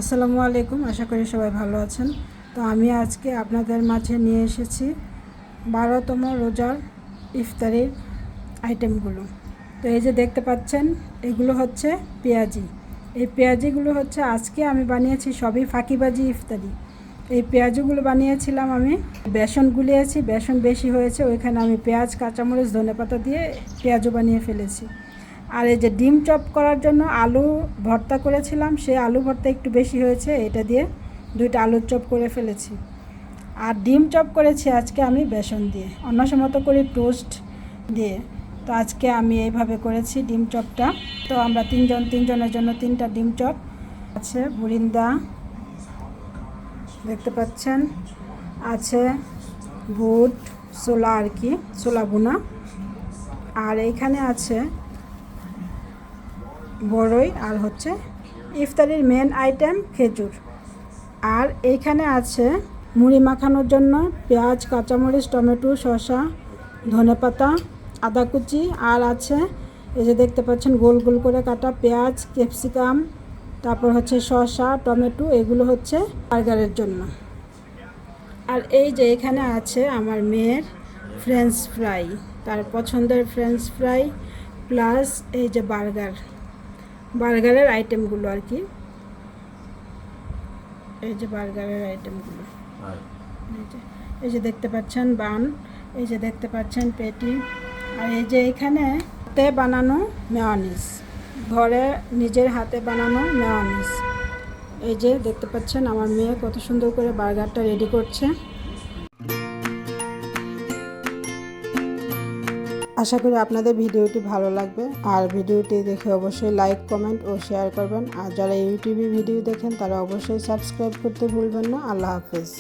আসসালামু আলাইকুম, আশা করি সবাই ভালো আছেন। তো আমি আজকে আপনাদের মাঝে নিয়ে এসেছি 12তম রোজার ইফতারির আইটেমগুলো। তো এই যে দেখতে পাচ্ছেন, এগুলো হচ্ছে পেঁয়াজি। এই পেঁয়াজিগুলো হচ্ছে আজকে আমি বানিয়েছি সবই ফাঁকিবাজি ইফতারি। এই পেঁয়াজিগুলো বানিয়েছিলাম আমি, বেসন গুলিয়েছি, বেসন বেশি হয়েছে, ওইখানে আমি পেঁয়াজ, কাঁচামরিচ, ধনেপাতা দিয়ে পেঁয়াজও বানিয়ে ফেলেছি। আর এই যে ডিম চপ করার জন্য আলু ভর্তা করেছিলাম, সেই আলু ভর্তা একটু বেশি হয়েছে, এটা দিয়ে 2টা আলুর চপ করে ফেলেছি। আর ডিম চপ করেছি আজকে আমি বেসন দিয়ে, অন্য সময় তো করি টোস্ট দিয়ে। তো আজকে আমি এইভাবে করেছি ডিম চপটা। তো আমরা তিনজনের জন্য 3টা ডিম চপ আছে। বুরিন্দা দেখতে পাচ্ছেন, আছে বুট, ছোলা আর কি, ছোলা ভুনা। আর এইখানে আছে বড়ই, আর হচ্ছে ইফতারির মেন আইটেম খেজুর। আর এইখানে আছে মুড়ি মাখানোর জন্য পেঁয়াজ, কাঁচামরিচ, টমেটো, শসা, ধনেপাতা, আদা কুচি। আর আছে এই যে দেখতে পাচ্ছেন গোল গোল করে কাটা পেঁয়াজ, ক্যাপসিকাম, তারপর হচ্ছে শসা, টমেটো, এগুলো হচ্ছে বার্গারের জন্য। আর এই যে এখানে আছে আমার মেয়ের ফ্রেঞ্চ ফ্রাই, তার পছন্দের ফ্রেঞ্চ ফ্রাই, প্লাস এই যে বার্গারের আইটেমগুলো আর কি। এই যে বার্গারের আইটেমগুলো, এই যে দেখতে পাচ্ছেন বান, এই যে দেখতে পাচ্ছেন পেটি। আর এই যে এখানে হাতে বানানো মেয়োনিজ, ঘরে নিজের হাতে বানানো মেয়োনিজ। এই যে দেখতে পাচ্ছেন আমার মেয়ে কত সুন্দর করে বার্গারটা রেডি করছে। আশা করি আপনাদের ভিডিওটি ভালো লাগবে, আর ভিডিওটি দেখে অবশ্যই লাইক, কমেন্ট ও শেয়ার করবেন। আর যারা ইউটিউবে ভিডিও দেখেন তারা অবশ্যই সাবস্ক্রাইব করতে ভুলবেন না। আল্লাহ হাফেজ।